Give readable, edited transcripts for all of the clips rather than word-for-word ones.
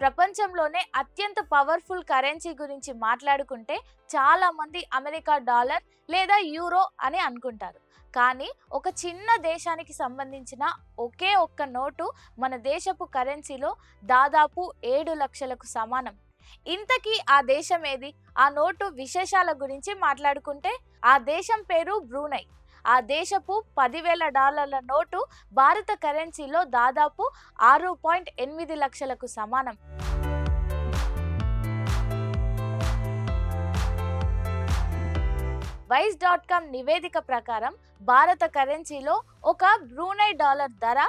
ప్రపంచంలోనే అత్యంత powerful currency గురించి మాట్లాడుకుంటే చాలా మంది అమెరికా డాలర్ లేదా యూరో అని అనుకుంటారు. కానీ ఒక చిన్న దేశానికి సంబంధించిన ఒకే ఒక్క నోటు మన దేశపు కరెన్సీలో దాదాపు 7 లక్షలకు సమానం. ఇంతకీ ఆ దేశం ఏది? ఆ నోటు విశేషాల గురించి మాట్లాడుకుంటే ఆ దేశం పేరు బ్రూనై. ఆ దేశపు $10,000 నోటు భారత కరెన్సీలో దాదాపు 6.8 లక్షలకు సమానం. వైస్.com నివేదిక ప్రకారం భారత కరెన్సీలో ఒక బ్రూనై డాలర్ ధర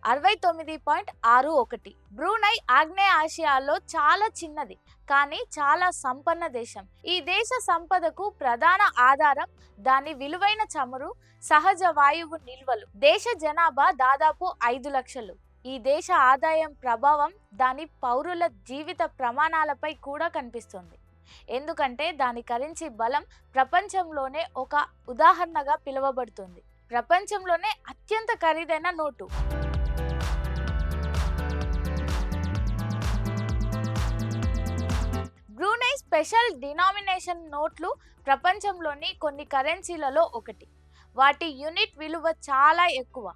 69.61. బ్రూనై ఆగ్నేయ ఆసియాలో చాలా చిన్నది కానీ చాలా సంపన్న దేశం. ఈ దేశ సంపదకు ప్రధాన ఆధారం దాని విలువైన చమురు, సహజ వాయువు నిల్వలు. దేశ జనాభా దాదాపు 5 లక్షలు. ఈ దేశ ఆదాయం ప్రభావం దాని పౌరుల జీవిత ప్రమాణాలపై కూడా కనిపిస్తుంది. ఎందుకంటే దాని కరెన్సీ బలం ప్రపంచంలోనే ఒక ఉదాహరణగా పిలువబడుతుంది. ప్రపంచంలోనే అత్యంత ఖరీదైన నోటు. బ్రూనై స్పెషల్ డినామినేషన్ నోట్లు ప్రపంచంలోని కొన్ని కరెన్సీలలో ఒకటి. వాటి యూనిట్ విలువ చాలా ఎక్కువ.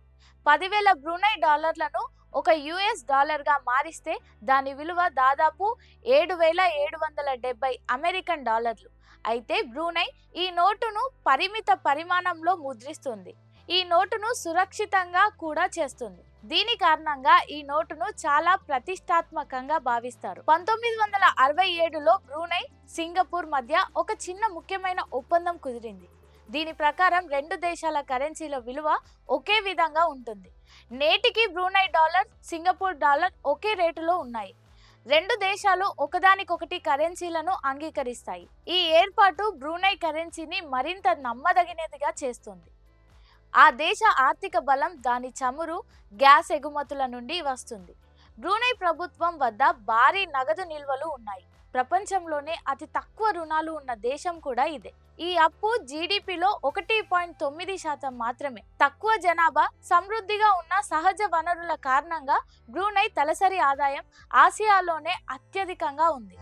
10,000 బ్రూనై డాలర్లను ఒక యుఎస్ డాలర్గా మారిస్తే దాని విలువ దాదాపు 7,770 అమెరికన్ డాలర్లు. అయితే బ్రూనై ఈ నోటును పరిమిత పరిమాణంలో ముద్రిస్తుంది. ఈ నోటును సురక్షితంగా కూడా చేస్తుంది. దీని కారణంగా ఈ నోటును చాలా ప్రతిష్టాత్మకంగా భావిస్తారు. 1967లో బ్రూనై, సింగపూర్ మధ్య ఒక చిన్న ముఖ్యమైన ఒప్పందం కుదిరింది. దీని ప్రకారం రెండు దేశాల కరెన్సీల విలువ ఒకే విధంగా ఉంటుంది. నేటికి బ్రూనై డాలర్, సింగపూర్ డాలర్ ఒకే రేటులో ఉన్నాయి. రెండు దేశాలు ఒకదానికొకటి కరెన్సీలను అంగీకరిస్తాయి. ఈ ఏర్పాటు బ్రూనై కరెన్సీని మరింత నమ్మదగినదిగా చేస్తుంది. ఆ దేశ ఆర్థిక బలం దాని చమురు, గ్యాస్ ఎగుమతుల నుండి వస్తుంది. బ్రూనై ప్రభుత్వం వద్ద భారీ నగదు నిల్వలు ఉన్నాయి. ప్రపంచంలోనే అతి తక్కువ రుణాలు ఉన్న దేశం కూడా ఇదే. ఈ అప్పు జీడిపిలో 1.9% మాత్రమే. తక్కువ జనాభా, సమృద్ధిగా ఉన్న సహజ వనరుల కారణంగా బ్రూనై తలసరి ఆదాయం ఆసియాలోనే అత్యధికంగా ఉంది.